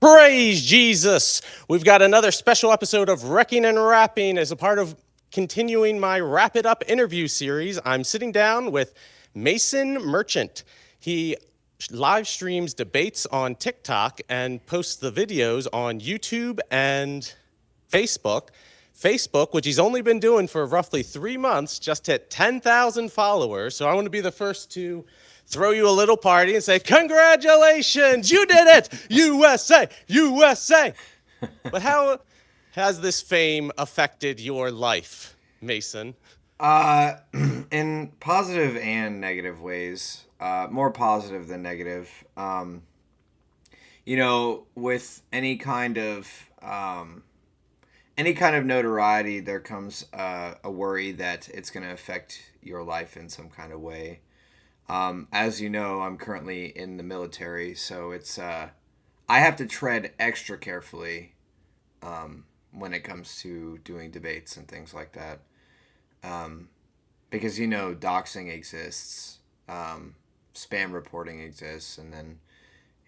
Praise Jesus! We've got another special episode of Wrecking and Rapping as a part of continuing my Wrap It Up interview series. I'm sitting down with Mason Merchant. He live streams debates on TikTok and posts the videos on YouTube and Facebook. Facebook, which he's only been doing for roughly 3 months, just hit 10,000 followers. So I want to be the first to throw you a little party and say, congratulations, you did it, USA, USA. But how has this fame affected your life, Mason? Uh, in positive and negative ways. More positive than negative. With any kind of notoriety, there comes a worry that it's going to affect your life in some kind of way. As you know, I'm currently in the military, so I have to tread extra carefully when it comes to doing debates and things like that. Because doxing exists, spam reporting exists, and then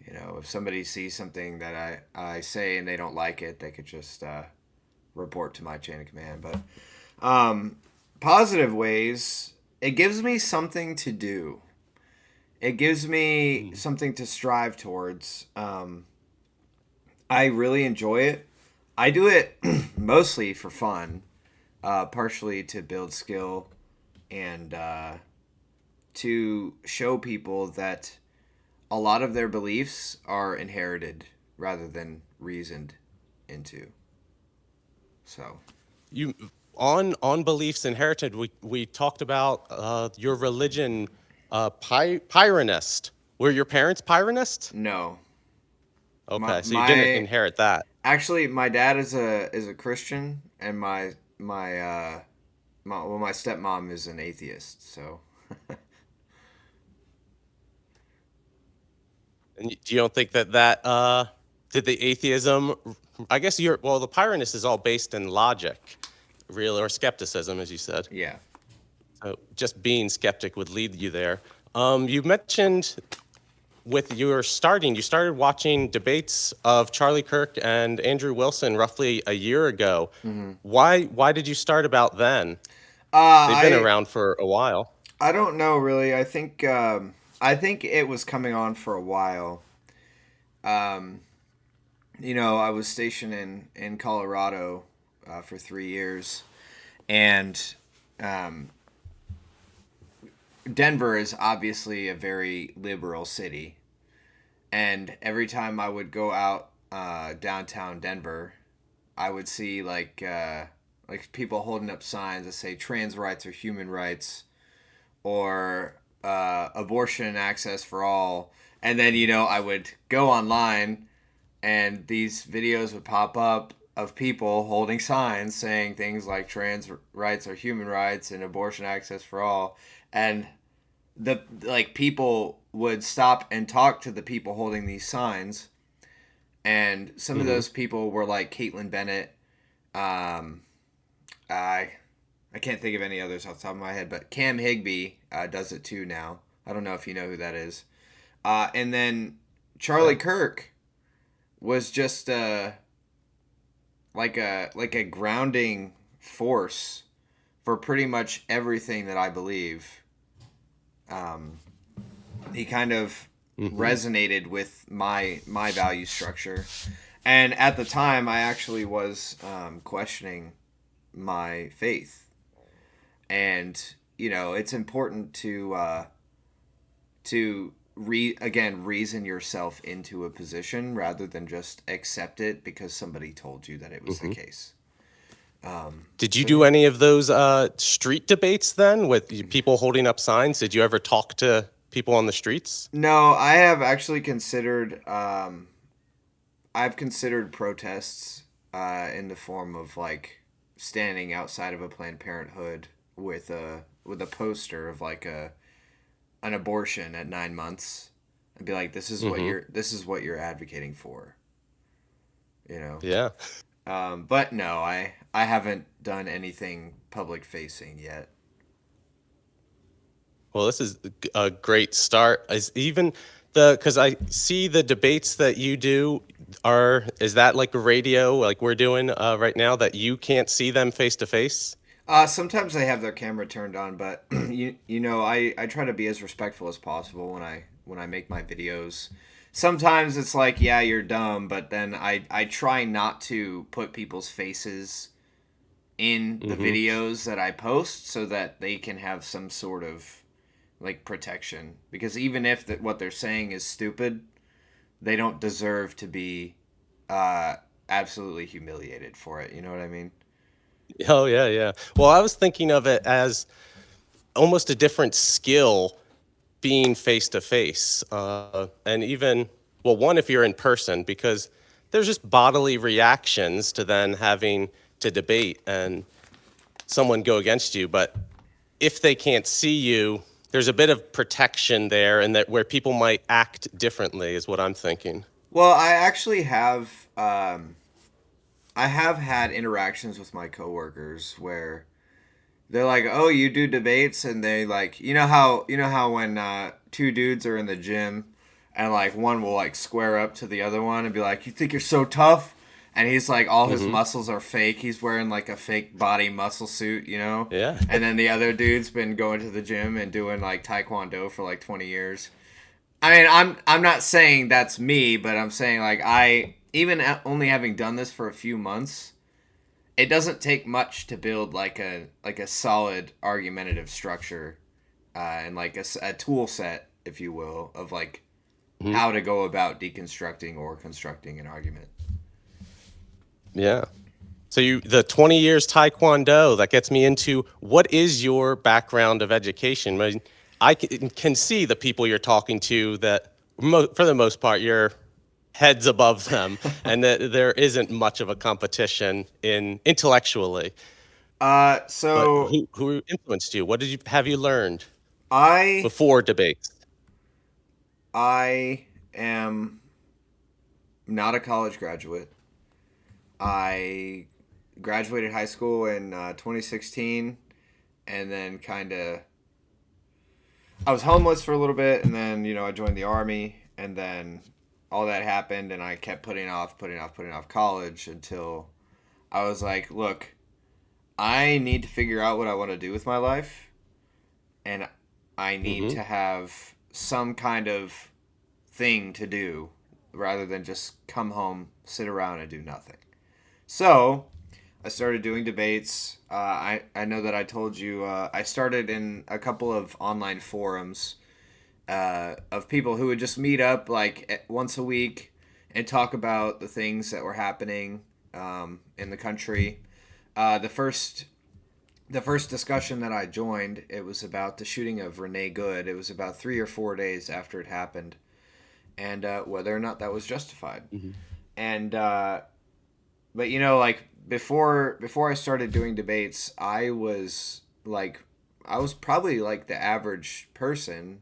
if somebody sees something that I say and they don't like it, they could just report to my chain of command. But positive ways, it gives me something to do. It gives me something to strive towards. I really enjoy it. I do it mostly for fun, partially to build skill and to show people that a lot of their beliefs are inherited rather than reasoned into. So, You on beliefs inherited. We talked about your religion, Pyronist. Were your parents Pyronists? no. My Okay, so you didn't my inherit that. actually my dad is a Christian, and my stepmom is an atheist. So, And you don't think that did the atheism? I guess the Pyrrhonist is all based in logic, real or skepticism, as you said. yeah. So just being skeptic would lead you there. You mentioned with your starting, you started watching debates of Charlie Kirk and Andrew Wilson roughly a year ago. Mm-hmm. Why did you start about then? They've been I around for a while. I don't know really. I think it was coming on for a while. Um, I was stationed in Colorado for 3 years, and um, Denver is obviously a very liberal city. And every time I would go out downtown Denver, I would see like people holding up signs that say trans rights are human rights, or abortion access for all. And then I would go online, and these videos would pop up of people holding signs saying things like trans rights are human rights and abortion access for all. And the like people would stop and talk to the people holding these signs, and some of Hmm. those people were like Caitlin Bennett. um I can't think of any others off the top of my head, but Cam Higby does it too now. I don't know if you know who that is. And then Charlie Kirk was just like a grounding force for pretty much everything that I believe. Um, he kind of Hmm. resonated with my value structure, and at the time, I actually was questioning my faith. And it's important to again reason yourself into a position rather than just accept it because somebody told you that it was the Hmm. case. Did you So do yeah. any of those street debates then with people holding up signs? Did you ever talk to people on the streets? No, I have actually considered. I've considered protests in the form of like standing outside of a Planned Parenthood with a poster of like a an abortion at 9 months, and be like, Hmm. this is what you're advocating for, you know. Yeah. But no, I haven't done anything public facing yet. Well, this is a great start. Is even the because I see the debates that you do. is that like a radio like we're doing right now that you can't see them face to face? Sometimes they have their camera turned on, but I try to be as respectful as possible when I make my videos. Sometimes it's like, yeah, you're dumb, but then I try not to put people's faces in the Mm-hmm. videos that I post so that they can have some sort of like protection. Because even if what they're saying is stupid, they don't deserve to be uh, absolutely humiliated for it. You know what I mean? Oh yeah, yeah. Well, I was thinking of it as almost a different skill being face to face, and even well, one if you're in person because there's just bodily reactions to then having to debate and someone go against you, but if they can't see you, there's a bit of protection there, and that where people might act differently is what I'm thinking. Well, I actually have. I have had interactions with my coworkers where they're like, "Oh, you do debates," and they like, you know how when two dudes are in the gym, and like one will like square up to the other one and be like, "You think you're so tough?" And he's like, all his Hmm. muscles are fake. He's wearing like a fake body muscle suit, you know. Yeah. And then the other dude's been going to the gym and doing like taekwondo for like 20 years. I mean, I'm not saying that's me, but I'm saying like I even only having done this for a few months, it doesn't take much to build like a solid argumentative structure and like a tool set, if you will, of like Hmm. how to go about deconstructing or constructing an argument. Yeah. So the 20 years Taekwondo, that gets me into what is your background of education? I mean, I can see the people you're talking to that for the most part, you're heads above them and that there isn't much of a competition in intellectually. But So who influenced you? What did you have you learned I before debates? I am not a college graduate. I graduated high school in 2016, and then kind of I was homeless for a little bit, and then I joined the army, and then all that happened, and I kept putting off college until I was like, look, I need to figure out what I want to do with my life, and I need Hmm. to have some kind of thing to do rather than just come home, sit around, and do nothing. So I started doing debates. I know that I told you I started in a couple of online forums of people who would just meet up like once a week and talk about the things that were happening in the country. The first discussion that I joined, it was about the shooting of Renee Good. It was about 3 or 4 days after it happened, and whether or not that was justified. Hmm. And but like before I started doing debates, I was probably like the average person,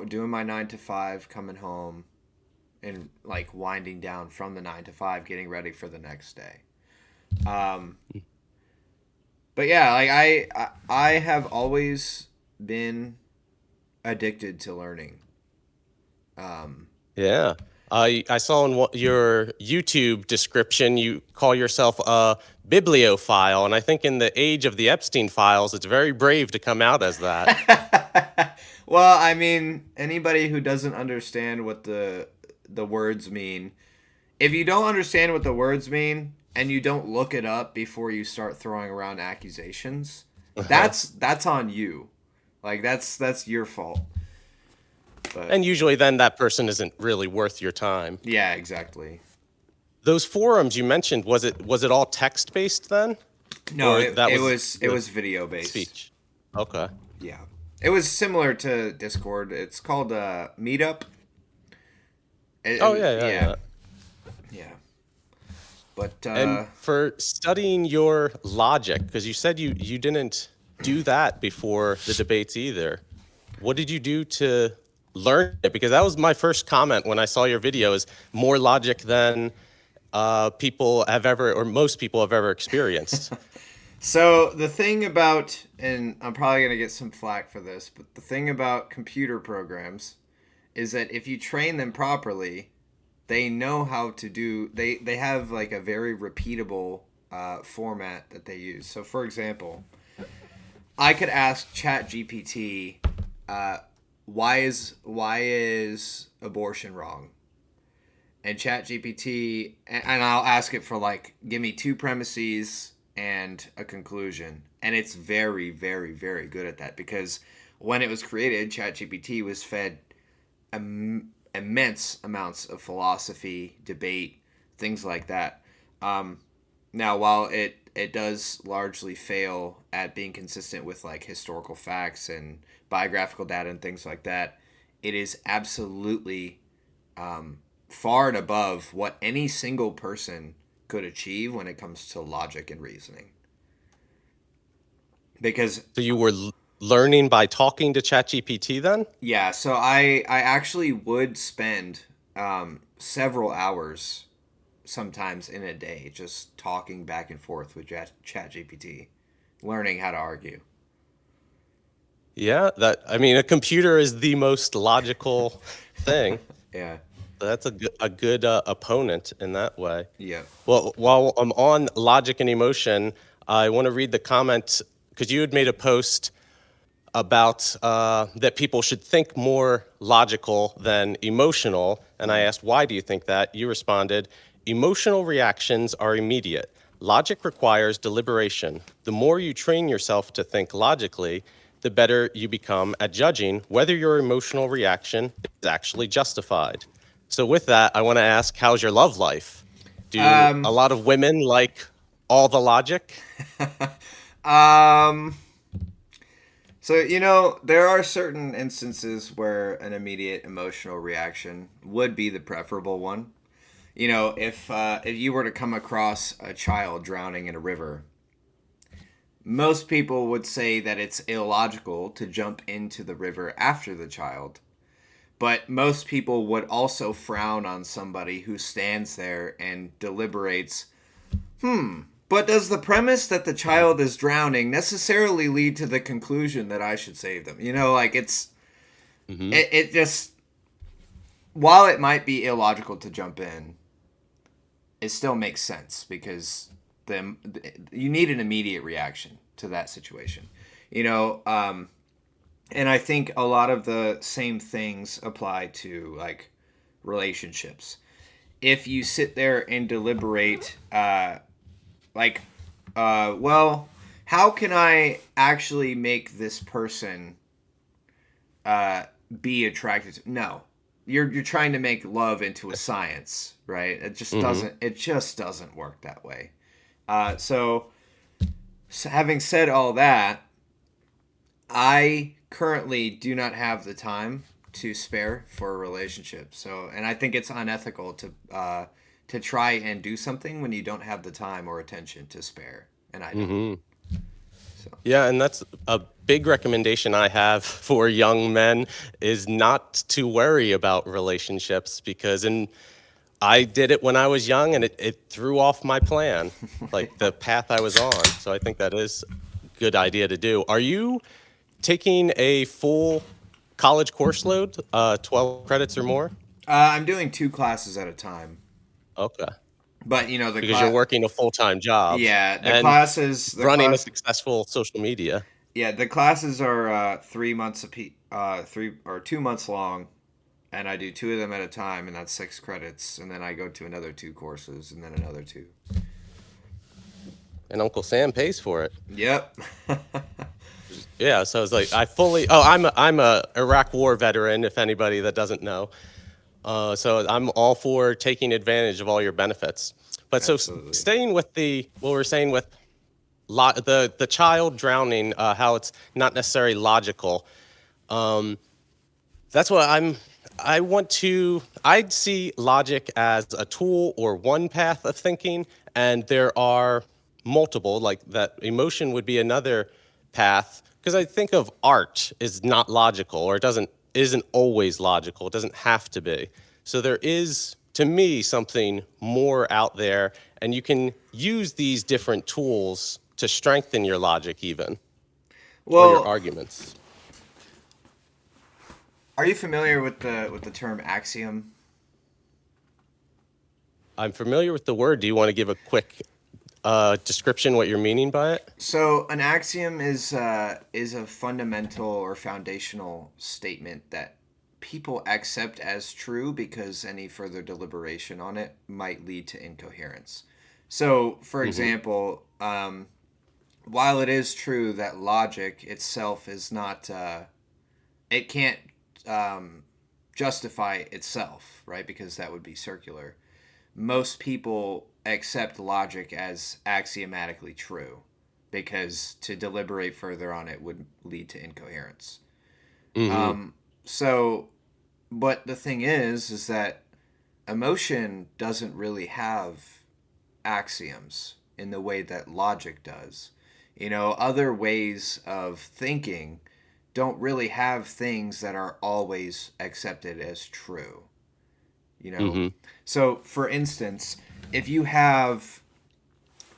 doing my 9 to 5, coming home, and like winding down from the 9 to 5, getting ready for the next day. Um, but yeah, like I have always been addicted to learning. Um, Yeah. I saw in your YouTube description you call yourself a bibliophile, and I think in the age of the Epstein files, it's very brave to come out as that. well, I mean, anybody who doesn't understand what the words mean, if you don't understand what the words mean and you don't look it up before you start throwing around accusations, that's on you. Like that's your fault. But And usually then that person isn't really worth your time. yeah, exactly. Those forums you mentioned, was it all text based then? No, Or it, that it was was it the was video based. speech? Okay. Yeah. It was similar to Discord. It's called Meetup. Oh yeah, yeah, Yeah, yeah. yeah. But And for studying your logic, because you said you didn't do that before the debates either. What did you do to learn it? Because that was my first comment when I saw your video is more logic than people have ever, or most people have ever experienced. so the thing about, and I'm probably gonna get some flack for this, but the thing about computer programs is that if you train them properly, they know how to do. They have like a very repeatable format that they use. So, for example, I could ask ChatGPT, why is abortion wrong? And ChatGPT, and I'll ask it for like, give me two premises and a conclusion, and it's very, very, very good at that because when it was created, ChatGPT was fed immense amounts of philosophy, debate, things like that. Um, Now, while it does largely fail at being consistent with like historical facts and biographical data and things like that, it is absolutely far and above what any single person could achieve when it comes to logic and reasoning. Because So you were learning by talking to ChatGPT then? yeah, so I actually would spend several hours sometimes in a day just talking back and forth with ChatGPT, learning how to argue. Yeah, that I mean, a computer is the most logical thing. Yeah. That's a good opponent in that way. Yeah. Well, while I'm on logic and emotion, I want to read the comment because you had made a post about that people should think more logical than emotional. And I asked, why do you think that? You responded, emotional reactions are immediate. Logic requires deliberation. The more you train yourself to think logically, the better you become at judging whether your emotional reaction is actually justified. So, with that, I want to ask, how's your love life? Do Um, a lot of women like all the logic? um, so, there are certain instances where an immediate emotional reaction would be the preferable one. If you were to come across a child drowning in a river, most people would say that it's illogical to jump into the river after the child. But most people would also frown on somebody who stands there and deliberates, but does the premise that the child is drowning necessarily lead to the conclusion that I should save them? Like Hmm. it just, while it might be illogical to jump in, it still makes sense because you need an immediate reaction to that situation. You know, and I think a lot of the same things apply to like relationships. If you sit there and deliberate, like, well, how can I actually make this person uh, be attracted to? No, you're trying to make love into a science, right? It just Hmm. doesn't. It just doesn't work that way. So having said all that, I currently do not have the time to spare for a relationship. So, and I think it's unethical to try and do something when you don't have the time or attention to spare, and I don't. Hmm. So, Yeah, and that's a big recommendation I have for young men is not to worry about relationships because I did it when I was young and it threw off my plan, like the path I was on. So I think that is a good idea to do. Are you taking a full college course load, 12 credits or more? I'm doing two classes at a time, Okay. but the Because you're class, working a full-time job yeah, and the running a class, successful social media. yeah, the classes are 3 months a 3 or 2 months long, and I do two of them at a time, and that's 6 credits, and then I go to another two courses, and then another two. And Uncle Sam pays for it. Yep. Yeah, so it's like I fully. Oh, I'm a Iraq War veteran. If anybody that doesn't know, so I'm all for taking advantage of all your benefits. But so Absolutely. staying with the what we're saying with the child drowning, how it's not necessarily logical. That's what I want to. I'd see logic as a tool or one path of thinking, and there are multiple. Like that, emotion would be another path. Because I think of art is not logical, or it isn't always logical. It doesn't have to be. So there is, to me, something more out there, and you can use these different tools to strengthen your logic, even or your Well, arguments. are you familiar with the term axiom? I'm familiar with the word. Do you want to give a quick description what you're meaning by it? So an axiom is a fundamental or foundational statement that people accept as true because any further deliberation on it might lead to incoherence. So, for Mm-hmm. example, while it is true that logic itself is not, it can't um, justify itself, right? Because that would be circular. Most people accept logic as axiomatically true because to deliberate further on it would lead to incoherence. Mm-hmm. So, but the thing is that emotion doesn't really have axioms in the way that logic does. Other ways of thinking don't really have things that are always accepted as true. You know, Mm-hmm. so for instance, if you have,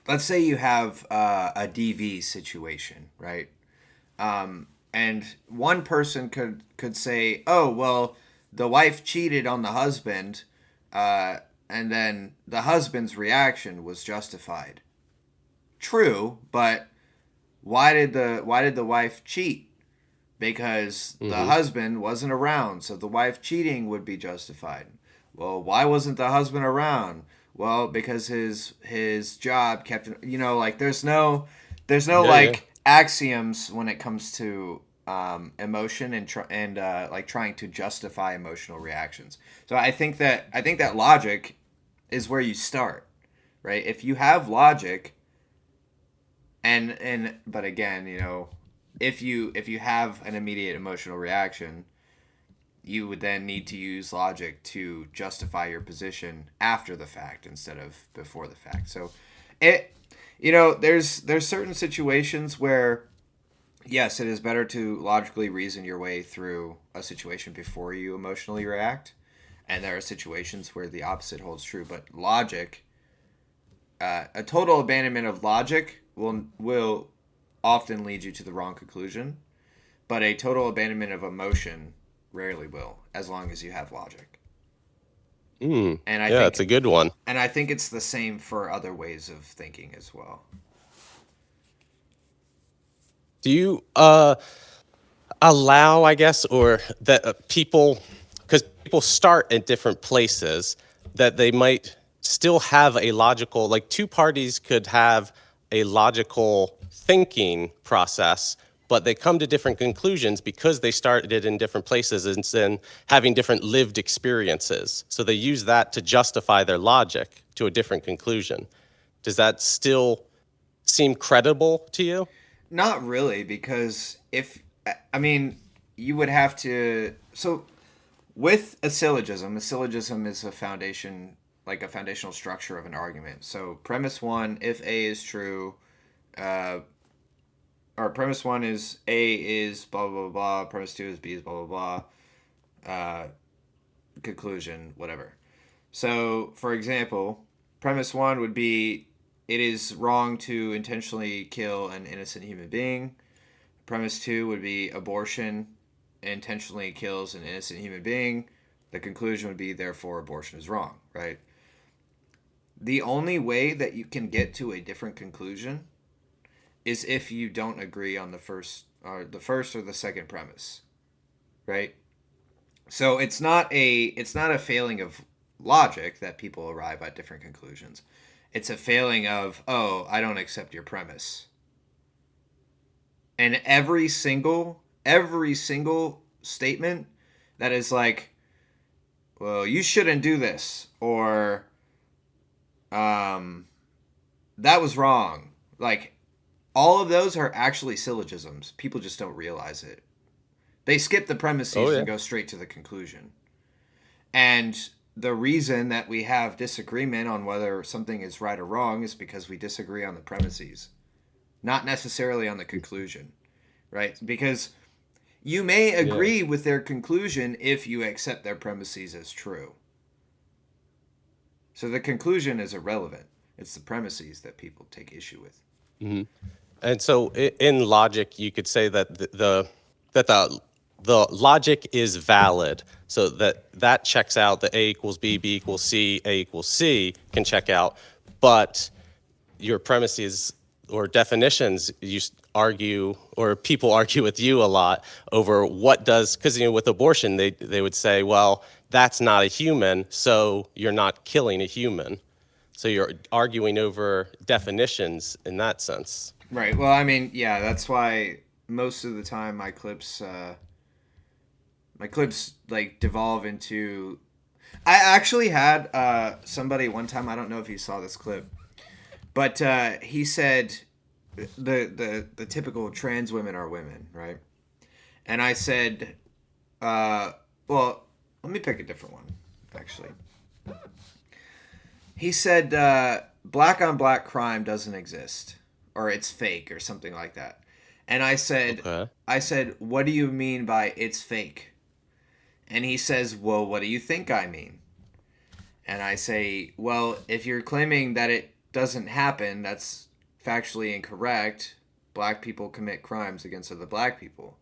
let's say you have a DV situation, right? And one person could say, "Oh, well, the wife cheated on the husband, uh, and then the husband's reaction was justified." True, but why did the wife cheat? Because the Mm-hmm. husband wasn't around, so the wife cheating would be justified. Well, why wasn't the husband around? Well, because his job kept like there's no Yeah, yeah. like axioms when it comes to emotion and like trying to justify emotional reactions. So I think that logic is where you start, right? If you have logic, and but again, if you have an immediate emotional reaction, you would then need to use logic to justify your position after the fact instead of before the fact. So it there's certain situations where yes, it is better to logically reason your way through a situation before you emotionally react, and there are situations where the opposite holds true. But logic, a total abandonment of logic will often lead you to the wrong conclusion, but a total abandonment of emotion rarely will, as long as you have logic. Mm. And I Yeah, that's a think good one. and I think it's the same for other ways of thinking as well. Do you allow, I guess, or that people, because people start at different places, that they might still have a logical, like two parties could have a logical thinking process, but they come to different conclusions because they started in different places and then having different lived experiences. So they use that to justify their logic to a different conclusion. Does that still seem credible to you? Not really, because if I mean, you would have to. So with a syllogism is a foundation, like a foundational structure of an argument. So premise one, if A is true, uh, or premise one is A is blah blah blah blah. Premise two is B is blah blah blah. Conclusion, whatever. So, for example, premise one would be it is wrong to intentionally kill an innocent human being. Premise two would be abortion intentionally kills an innocent human being. The conclusion would be therefore abortion is wrong, right? The only way that you can get to a different conclusion is if you don't agree on the first or the second premise, right? So it's not a failing of logic that people arrive at different conclusions. It's a failing of, oh, I don't accept your premise. And every single statement that is like, well, you shouldn't do this, or um that was wrong. Like, all of those are actually syllogisms. People just don't realize it. They skip the Oh, premises yeah. and go straight to the conclusion. And the reason that we have disagreement on whether something is right or wrong is because we disagree on the premises, not necessarily on the conclusion, right? Because you may Yeah. agree with their conclusion if you accept their premises as true. So the conclusion is irrelevant. It's the premises that people take issue with. Mhm. And so in logic, you could say that the that the the logic is valid. So that checks out. The A equals B, B equals C, A equals C can check out. But your premises or definitions, argue, or people argue with you a lot over what does, because with abortion they would say, well, that's not a human, so you're not killing a human. So you're arguing over definitions in that sense. Right. Well, I mean, yeah, that's why most of the time my clips like devolve into. I actually had somebody one time. I don't know if you saw this clip, but he said the typical trans women are women, right? And I said, well, let me pick a different one, actually. He said, black on black crime doesn't exist, or it's fake, or something like that. And Okay. I said, what do you mean by it's fake? And he says, well, what do you think I mean? And I say, well, if you're claiming that it doesn't happen, that's factually incorrect. Black people commit crimes against other black people.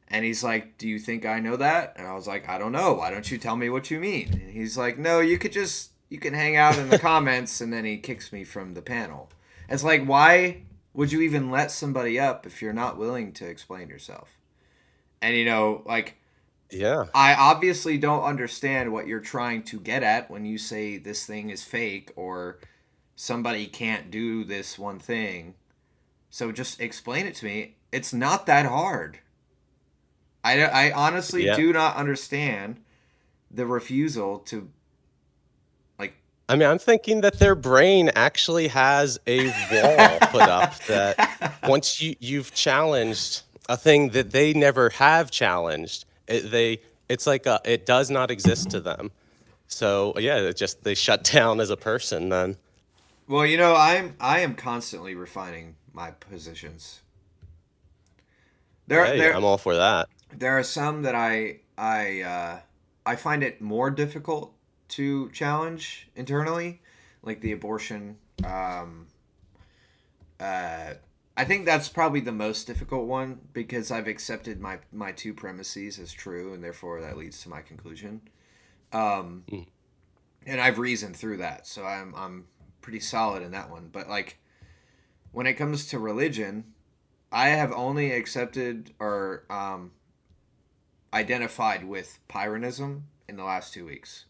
And he's like, do you think I know that? And I was like, I don't know. Why don't you tell me what you mean? And he's like, no, you can hang out in the comments. And then he kicks me from the panel. It's like, why would you even let somebody up if you're not willing to explain yourself? And, like, Yeah. I obviously don't understand what you're trying to get at when you say this thing is fake or somebody can't do this one thing. So just explain it to me. It's not that hard. I honestly Yeah. do not understand the refusal to, like. I mean, I'm thinking that their brain actually has a wall put up that once you've challenged a thing that they never have challenged, it's like it does not exist to them. So yeah, they shut down as a person then. Well, I am constantly refining my positions. There Hey, there I'm all for that. there are some that I find it more difficult to challenge internally, like the abortion. Uh, I think that's probably the most difficult one because I've accepted my two premises as true, and therefore that leads to my conclusion. Um, Mm. and I've reasoned through that, so I'm pretty solid in that one. But like when it comes to religion, I have only accepted or identified with Pyrrhonism in the last 2 weeks.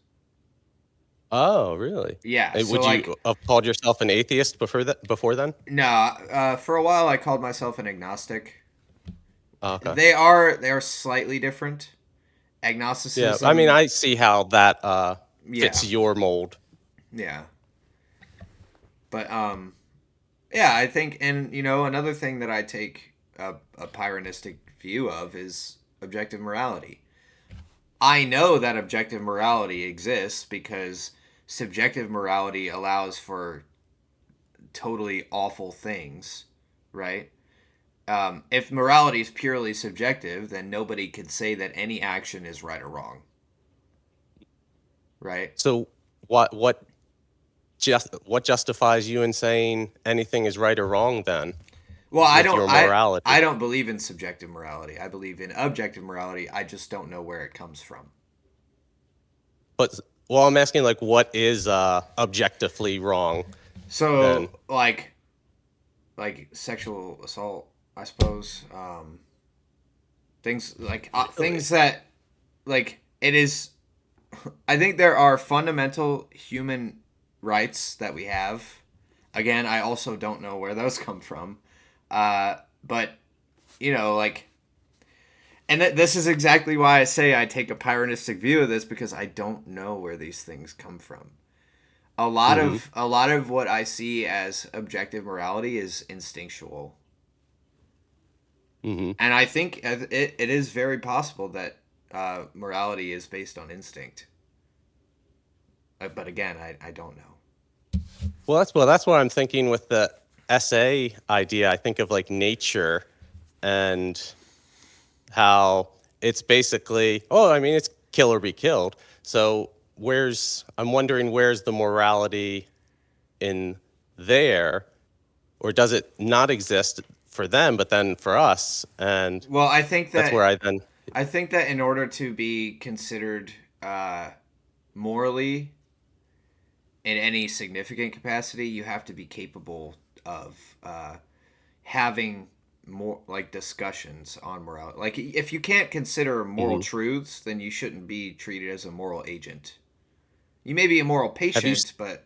Oh, really? Yeah, so Would like you have called yourself an atheist before that? Before then? no, for a while I called myself an agnostic. Oh, okay. They are slightly different. Yeah. I mean, Agnosticism, I see how that yeah, fits your mold. yeah, but yeah, I think, and another thing that I take a Pyrrhonistic view of is objective morality. I know that objective morality exists because subjective morality allows for totally awful things, right? If morality is purely subjective, then nobody could say that any action is right or wrong, right? So what justifies you in saying anything is right or wrong then Well, I with don't your I morality? I don't believe in subjective morality. I believe in objective morality. I just don't know where it comes from. But well, I'm asking like what is objectively wrong then? So, like sexual assault, I suppose. Things like Really? things that like it is. I think there are fundamental human rights that we have. Again, I also don't know where those come from. But like, and this is exactly why I say I take a Pyrrhonistic view of this because I don't know where these things come from. Hmm. A lot of what I see as objective morality is instinctual, Hmm. and I think it is very possible that morality is based on instinct. But again, I don't know. Well, that's what I'm thinking with the SA idea. I think of like nature and how it's basically, oh, I mean, it's kill or be killed. So I'm wondering where's the morality in there, or does it not exist for them, but then for us? And Well, I think that's where that I then. I think that in order to be considered morally in any significant capacity, you have to be capable of having more like discussions on morality. Like if you can't consider moral Hmm. truths, then you shouldn't be treated as a moral agent. You may be a moral Have you patient, but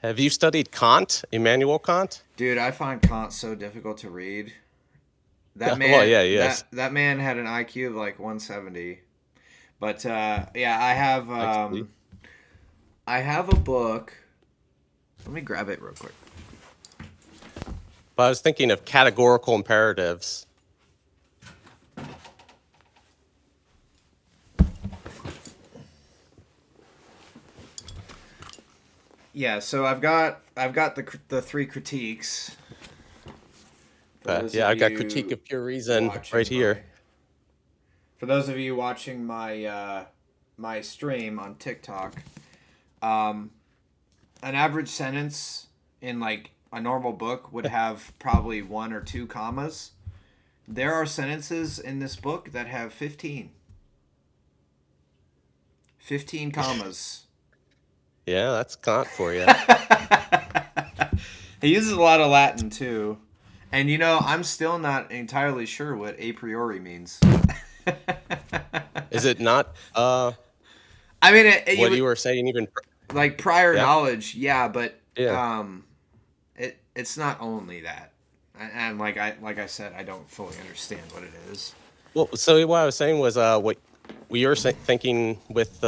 have you studied Kant, Immanuel Kant? dude, I find Kant so difficult to read. That Well, man, yeah, yes. that man had an IQ of like 170. But yeah, I see. I have a book. Let me grab it real quick. But I was thinking of categorical imperatives. Yeah, so I've got the three critiques for those Yeah, of I got Critique you of Pure Reason right watching my here. for those of you watching my my stream on TikTok. Um, an average sentence in like a normal book would have probably one or two commas. There are sentences in this book that have 15 commas. Yeah, that's Kant for you. He uses a lot of Latin too. And you know, I'm still not entirely sure what a priori means. Is it not I mean, what you were saying even like prior yeah? knowledge, yeah, but Yeah. it's not only that. And like I said, I don't fully understand what it is. Well, so what I was saying was what we were thinking with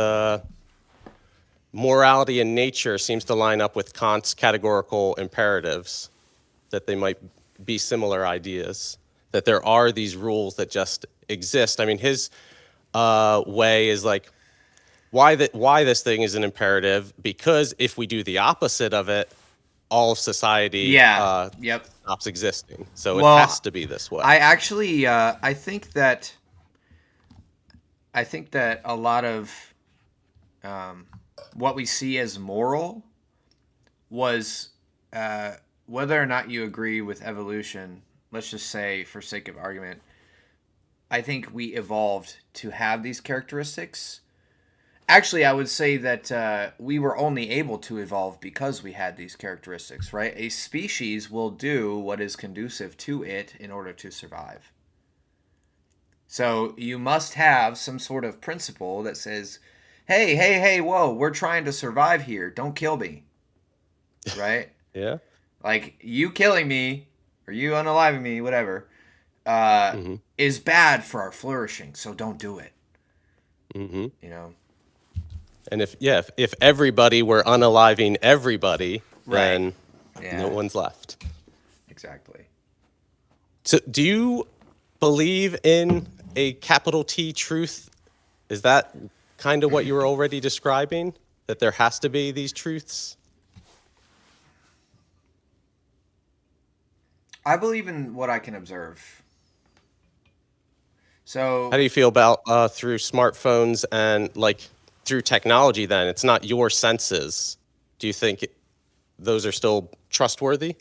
morality and nature seems to line up with Kant's categorical imperatives, that they might be similar ideas, that there are these rules that just exist. I mean, his way is like, why this thing is an imperative, because if we do the opposite of it, all of society Yeah. Yep. stops existing. So it has Well, to be this way. I actually I think that a lot of um, what we see as moral was uh, whether or not you agree with evolution. Let's just say, for sake of argument, I think we evolved to have these characteristics. Actually, I would say that we were only able to evolve because we had these characteristics, right? A species will do what is conducive to it in order to survive. So you must have some sort of principle that says, hey, hey, hey, whoa, we're trying to survive here. Don't kill me, right? Yeah. Like, you killing me or you unaliving me, whatever, uh, Hmm. is bad for our flourishing. So don't do it, Hmm. you know? And if everybody were unaliving everybody, Right. then no Yeah, one's left. exactly. So, do you believe in a capital T truth? Is that kind of what you were already describing? That there has to be these truths? I believe in what I can observe. How So do you feel about through smartphones and like through technology then? It's not your senses. Do you think those are still trustworthy?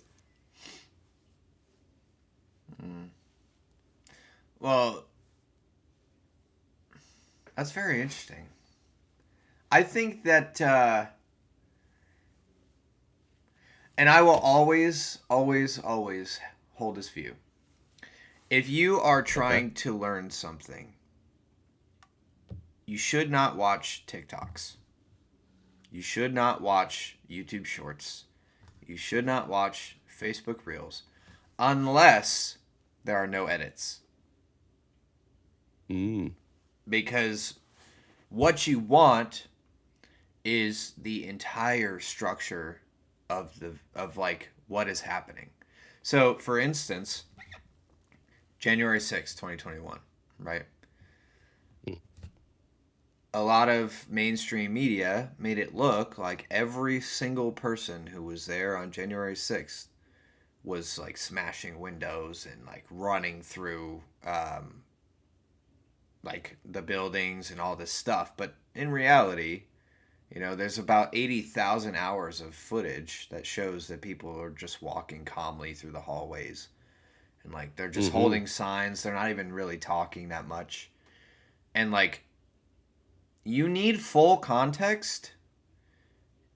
well, that's very interesting. I think that, and I will always, always, always hold this view. If you are Okay. trying to learn something, you should not watch TikToks. You should not watch YouTube Shorts. You should not watch Facebook Reels unless there are no edits. Mm. Because what you want is the entire structure of like what is happening. So, for instance, January 6th, 2021, right? Mm. A lot of mainstream media made it look like every single person who was there on January 6th was like smashing windows and like running through like the buildings and all this stuff. But in reality, you know, there's about 80,000 hours of footage that shows that people are just walking calmly through the hallways and like they're just Mm-hmm. holding signs. They're not even really talking that much. And like you need full context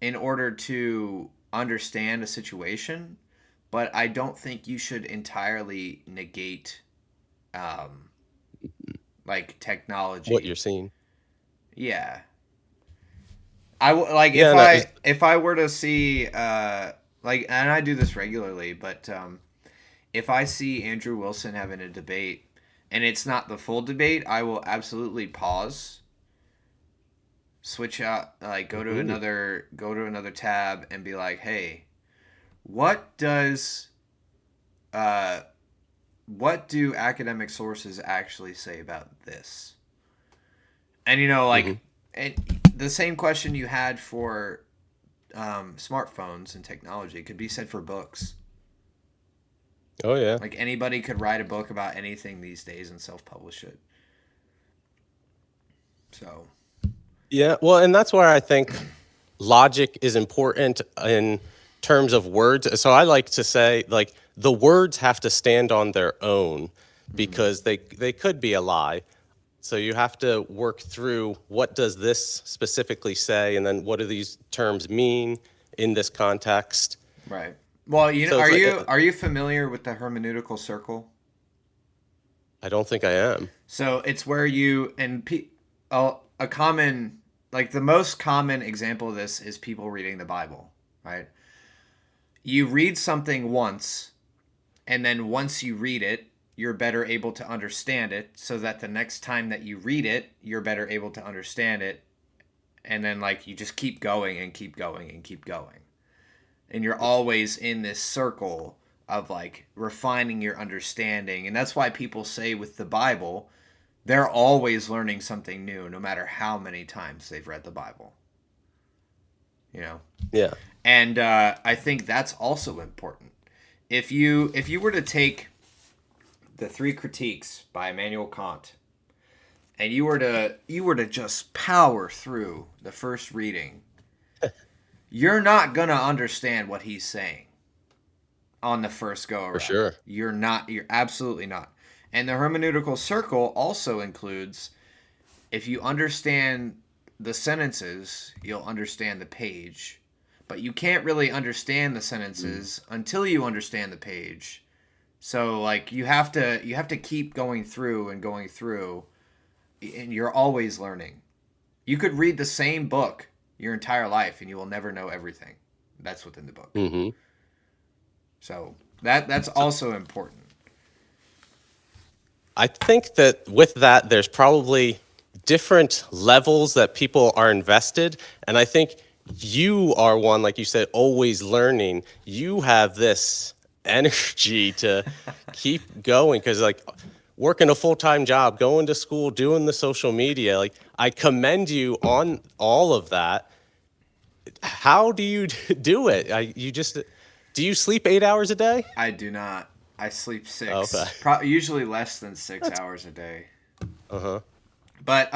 in order to understand a situation, but I don't think you should entirely negate um like What technology. you're seeing. Yeah. Like Yeah, no, if I were to see like, and I do this regularly, but if I see Andrew Wilson having a debate and it's not the full debate, I will absolutely pause, switch out, like mhm. go to another tab and be like, "Hey, what does uh what do academic sources actually say about this?" And like, Mhm. and the same question you had for smartphones and technology could be said for books. Oh yeah. Like anybody could write a book about anything these days and self-publish it. So Yeah, well, and that's where I think logic is important in terms of words. So I like to say like the words have to stand on their own mm, because they could be a lie. So you have to work through what does this specifically say and then what do these terms mean in this context. right. Well, So it's like are you familiar with the hermeneutical circle? I don't think I am. So it's where you and a common, like the most common example of this is people reading the Bible, right? You read something once, and then once you read it, you're better able to understand it, so that the next time that you read it, you're better able to understand it, and then like you just keep going and keep going and keep going, and you're always in this circle of like refining your understanding. And that's why people say with the Bible, they're always learning something new no matter how many times they've read the Bible, you know. Yeah. And I think that's also important. If you were to take the three critiques by Immanuel Kant and you were to just power through the first reading, you're not gonna understand what he's saying on the first go For around. sure. You're not. You're absolutely not. And the hermeneutical circle also includes, if you understand the sentences, you'll understand the page. But you can't really understand the Mm. sentences until you understand the page. So like you have to keep going through and going through, and you're always learning. You could read the same book your entire life and you will never know everything that's within the book. Mhm. So that's So also important. I think that with that, there's probably different levels that people are invested. And I think you are one, like you said, always learning. You have this energy to keep going because, like, working a full time job, going to school, doing the social media, like, I commend you on all of that. How do you do it? You just, do you sleep 8 hours a day? I do not. I sleep Oh, okay. six, usually less than six That's, hours a day. uh-huh. But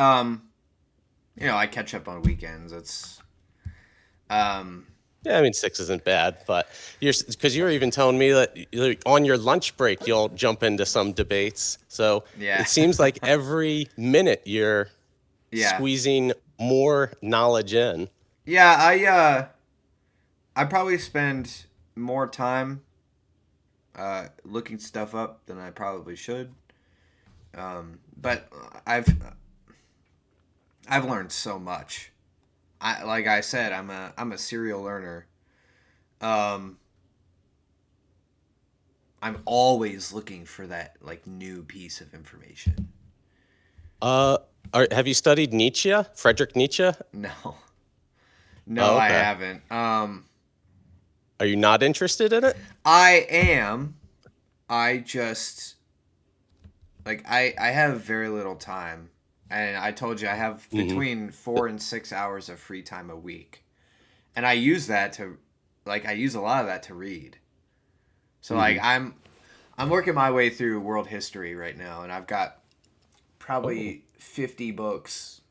I catch up on weekends. It's um, Yeah, I mean, six isn't bad, but you're because you were even telling me that on your lunch break you'll jump into some debates. So yeah, it seems like every minute you're yeah, squeezing more knowledge in. yeah. I probably spend more time looking stuff up than I probably should. But I've learned so much. Like I said, I'm a serial learner. Um, I'm always looking for that like new piece of information. Uh, have you studied Nietzsche, Friedrich Nietzsche? No, no, Oh, I okay. haven't. Are you not interested in it? I am. I just like I have very little time, and I told you I have Hmm. between 4 and 6 hours of free time a week, and I use that to I use a lot of that to read. So like Hmm. I'm working my way through world history right now, and I've got Oh, probably 50 books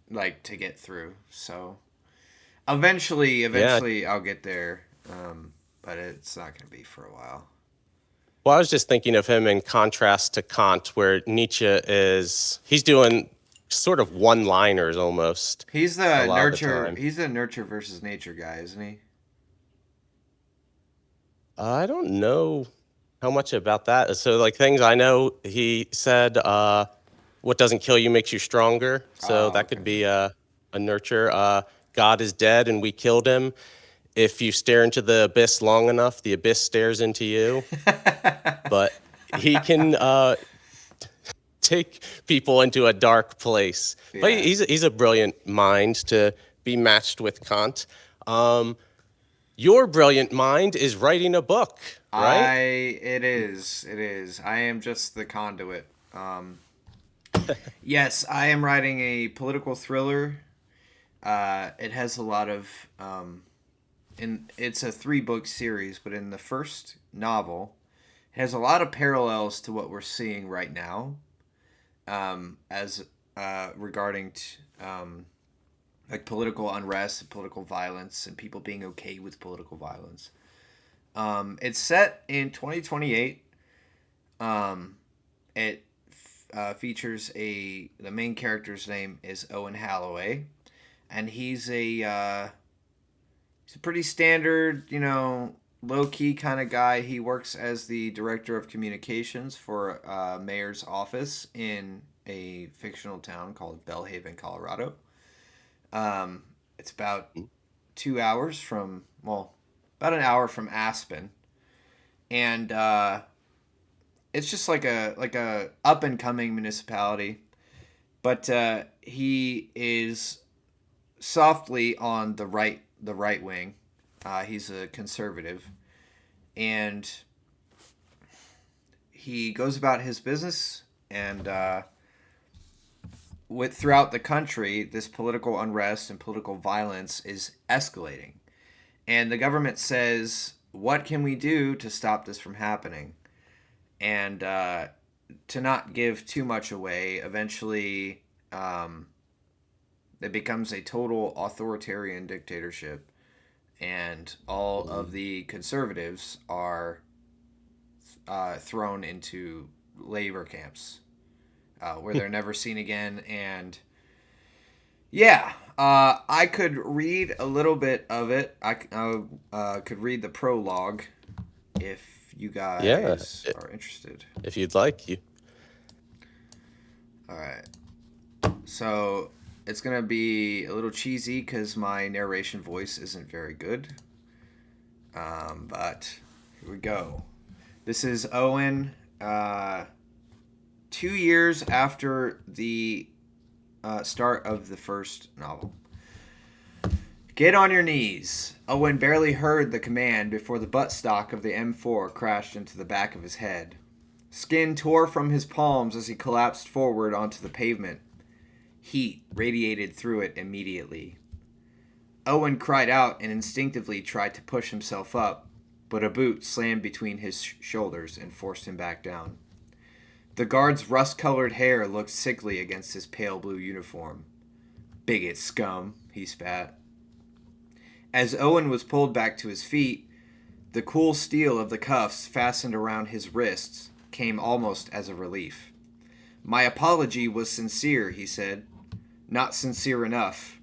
like to get through. So yeah. eventually I'll get there, but it's not going to be for a while. Well, I was just thinking of him in contrast to Kant, where he's doing sort of one-liners almost He's a the lot of the nurture. time. He's the nurture versus nature guy, isn't he? I don't know how much about that. So, like things I know, he said, "What doesn't kill you makes you stronger." So Oh, that okay. could be a nurture. God is dead and we killed him. If you stare into the abyss long enough, the abyss stares into you. But he can take people into a dark place. But Yeah. he's a brilliant mind to be matched with Kant. Um, your brilliant mind is writing a book, right? It is. I am just the conduit. Yes, I am writing a political thriller. It has a lot of, it's a 3 book series, but in the first novel, it has a lot of parallels to what we're seeing right now, as regarding like political unrest and political violence and people being okay with political violence. It's set in 2028. It features the main character's name is Owen Halloway, and he's a pretty standard, low key kind of guy. He works as the director of communications for a mayor's office in a fictional town called Bellhaven, Colorado. It's about 2 hours from, well, about an hour from Aspen, and it's just like a up and coming municipality. But he is softly on the right wing. He's a conservative, and he goes about his business. And with throughout the country, this political unrest and political violence is escalating. And the government says, "What can we do to stop this from happening?" And to not give too much away, eventually it becomes a total authoritarian dictatorship, and all of the conservatives are thrown into labor camps where they're never seen again. And yeah, I could read a little bit of it. I could read the prologue if you Yeah, guys are interested. if you'd like. All right. So it's going to be a little cheesy because my narration voice isn't very good. But here we go. This is Owen, 2 years after the start of the first novel. Get on your knees. Owen barely heard the command before the buttstock of the M4 crashed into the back of his head. Skin tore from his palms as he collapsed forward onto the pavement. Heat radiated through it immediately. Owen cried out and instinctively tried to push himself up, but a boot slammed between his shoulders and forced him back down. The guard's rust-colored hair looked sickly against his pale blue uniform. "Bigot scum," he spat. As Owen was pulled back to his feet, the cool steel of the cuffs fastened around his wrists came almost as a relief. "My apology was sincere," he said. "Not sincere enough."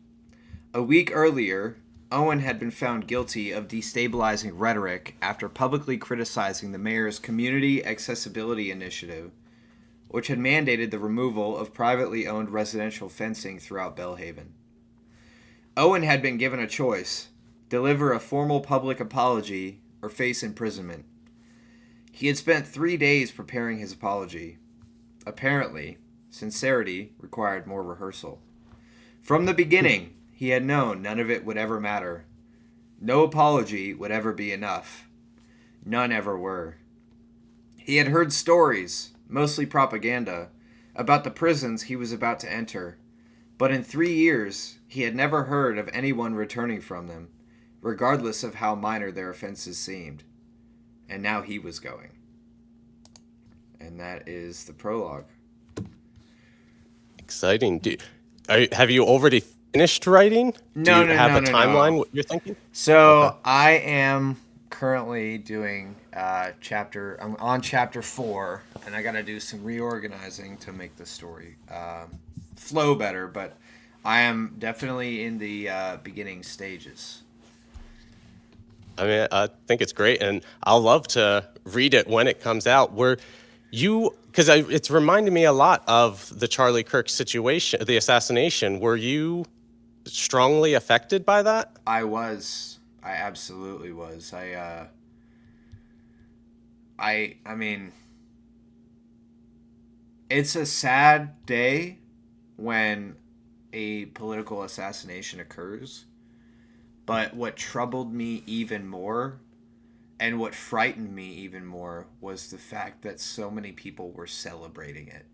A week earlier, Owen had been found guilty of destabilizing rhetoric after publicly criticizing the mayor's Community Accessibility Initiative, which had mandated the removal of privately owned residential fencing throughout Bellhaven. Owen had been given a choice: deliver a formal public apology or face imprisonment. He had spent 3 days preparing his apology. Apparently, sincerity required more rehearsal. From the beginning, he had known none of it would ever matter. No apology would ever be enough. None ever were. He had heard stories, mostly propaganda, about the prisons he was about to enter, but in 3 years he had never heard of anyone returning from them, regardless of how minor their offenses seemed. And now he was going. And that is the prologue. Exciting. Have you already finished writing? Do No, you no, have no, a no, timeline no. what you're thinking? Okay. So I am currently doing I'm on chapter 4, and I got to do some reorganizing to make the story flow better. But I am definitely in the beginning stages. I mean, I think it's great, and I'll love to read it when it comes out. Because it's reminding me a lot of the Charlie Kirk situation, the assassination. Were you strongly affected by that? I absolutely was. I mean, it's a sad day when a political assassination occurs. But what troubled me even more and what frightened me even more was the fact that so many people were celebrating it.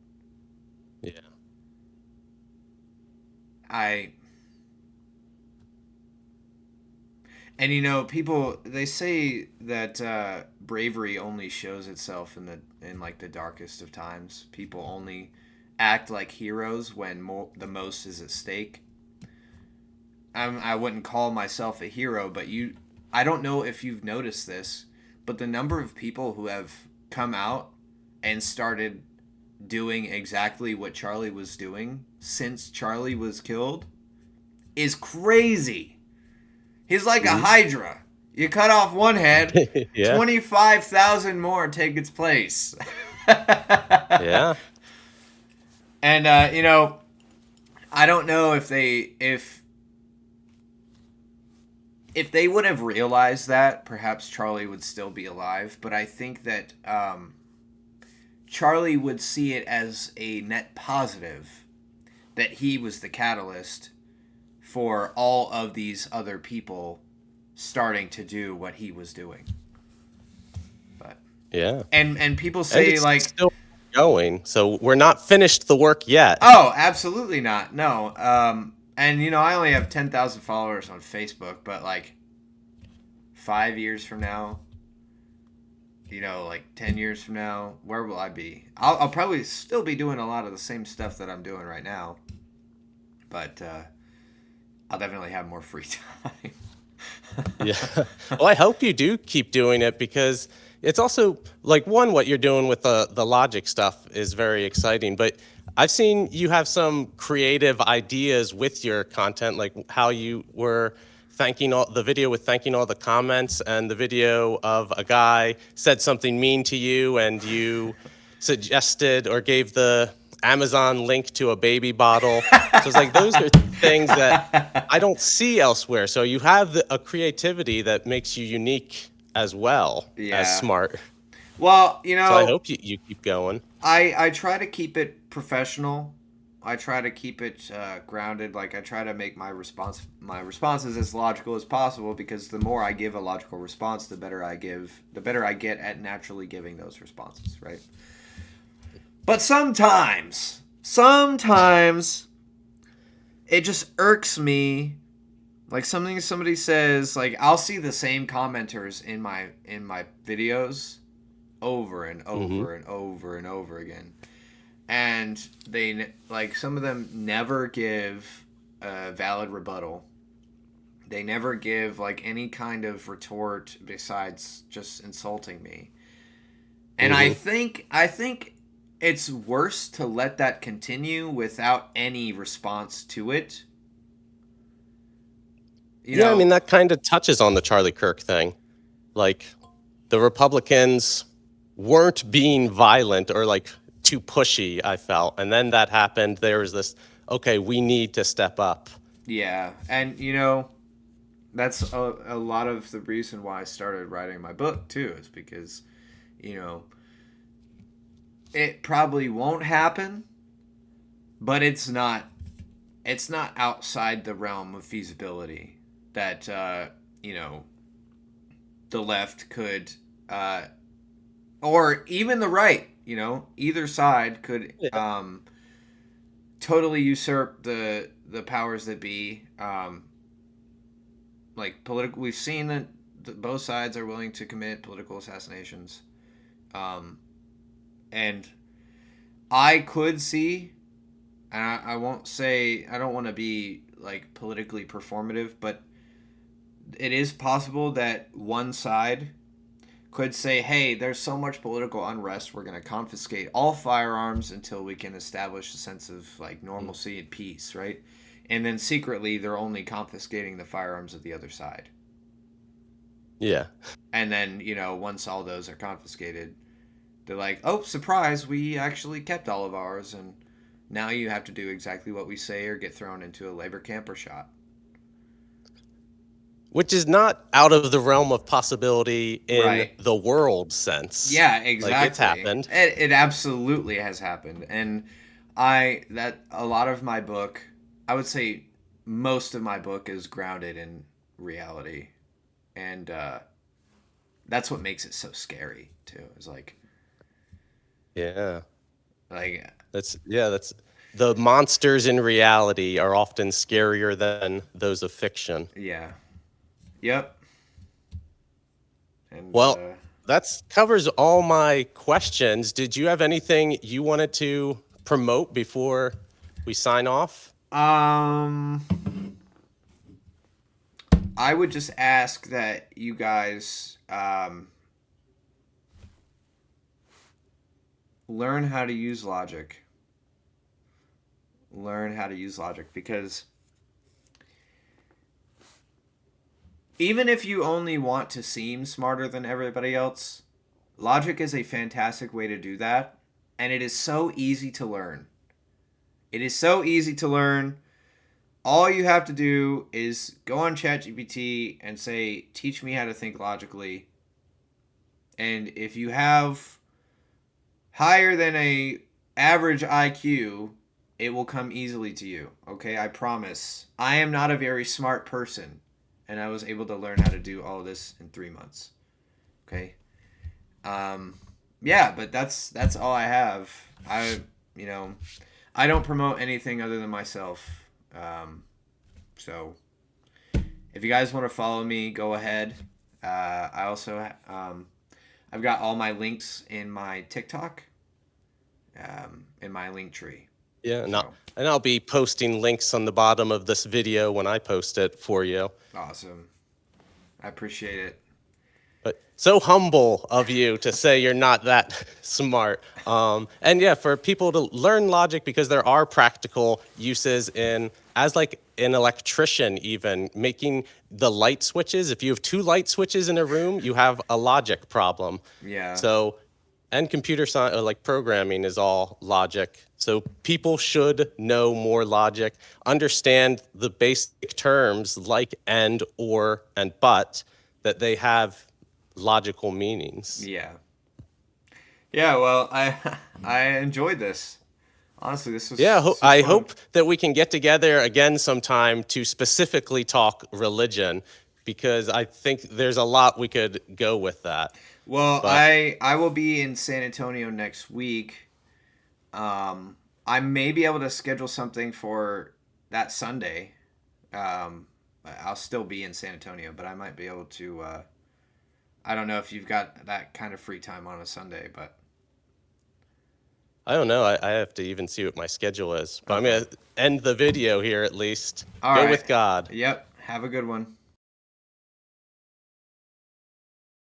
Yeah. I And people they say that bravery only shows itself in like the darkest of times. People only act like heroes when the most is at stake. I wouldn't call myself a hero, but I don't know if you've noticed this, but the number of people who have come out and started doing exactly what Charlie was doing since Charlie was killed is crazy. He's like a Mhm. hydra. You cut off one head, Yeah. 25,000 more take its place. Yeah. And I don't know if they would have realized that, perhaps Charlie would still be alive. But I think that Charlie would see it as a net positive that he was the catalyst for all of these other people starting to do what he was doing. But Yeah. and people And say it's like, still going, so we're not finished the work yet. oh, absolutely not. No. And I only have 10,000 followers on Facebook, but like 5 years from now, like 10 years from now, where will I be? I'll probably still be doing a lot of the same stuff that I'm doing right now, but I'll definitely have more free time. Yeah. Well, I hope you do keep doing it because it's also like what you're doing with the logic stuff is very exciting, but I've seen you have some creative ideas with your content, like how you were thanking all the video with thanking all the comments and the video of a guy said something mean to you and you suggested or gave the Amazon link to a baby bottle. So it's like those are things that I don't see elsewhere. So you have a creativity that makes you unique as well as Yeah. smart. Well, So I hope you keep going. I try to keep it professional. I try to keep it grounded. Like I try to make my responses as logical as possible, because the more I give a logical response, the better I get at naturally giving those responses, right? But sometimes it just irks me. Like somebody says, like I'll see the same commenters in my videos over and Hmm. over and over and over again, and they like some of them never give a valid rebuttal. They never give like any kind of retort besides just insulting me. And I Hmm. think I think it's worse to let that continue without any response to it. You Yeah, I know, mean, that kind of touches on the Charlie Kirk thing. Like the Republicans weren't being violent or like too pushy, I felt. And then that happened. There was this, okay, we need to step up. yeah. And that's a lot of the reason why I started writing my book too, is because, you know, it probably won't happen, but it's not outside the realm of feasibility that you know the left could uh, or even the right, either side could Yeah. totally usurp the powers that be. Like political, we've seen that both sides are willing to commit political assassinations, um, and I could see, and I won't say, I don't want to be like politically performative, but it is possible that one side could say, hey, there's so much political unrest, we're going to confiscate all firearms until we can establish a sense of like normalcy and peace, right? And then secretly, they're only confiscating the firearms of the other side. Yeah. And then, once all those are confiscated, they're like, oh, surprise, we actually kept all of ours, and now you have to do exactly what we say or get thrown into a labor camp or shot. Which is not out of the realm of possibility in Right. the world sense. Yeah, Like, it's exactly. happened. It absolutely has happened. And a lot of my book, I would say most of my book is grounded in reality. And that's what makes it so scary, too. It's Yeah. like, That's the monsters in reality are often scarier than those of fiction. yeah. Yep. And, Well, that's covers all my questions. Did you have anything you wanted to promote before we sign off? I would just ask that you guys learn how to use logic. Learn how to use logic, because even if you only want to seem smarter than everybody else, logic is a fantastic way to do that. And it is so easy to learn. It is so easy to learn. All you have to do is go on ChatGPT and say, teach me how to think logically. And if you have higher than a average IQ, it will come easily to you. Okay, I promise. I am not a very smart person, and I was able to learn how to do all this in 3 months. Okay. Yeah, but that's all I have. You know, I don't promote anything other than myself. So if you guys want to follow me, go ahead. I also I've got all my links in my TikTok, in my link tree. Yeah, So and I'll be posting links on the bottom of this video when I post it for you. awesome. I appreciate it. But so humble of you to say you're not that smart. And yeah, for people to learn logic, because there are practical uses as like an electrician, even making the light switches. If you have two light switches in a room, you have a logic problem. Yeah. So, and computer science, like programming, is all logic. So people should know more logic, understand the basic terms like and, or, and but, that they have logical meanings. Yeah. Yeah, well, I enjoyed this. Honestly, Yeah, this was I fun. hope that we can get together again sometime to specifically talk religion, because I think there's a lot we could go with that. Well, But I will be in San Antonio next week. I may be able to schedule something for that Sunday. I'll still be in San Antonio, but I might be able to. I don't know if you've got that kind of free time on a Sunday, but I don't know. I have to even see what my schedule is. But I'm okay. going to end the video here at least. All Go right. with God. Yep. Have a good one.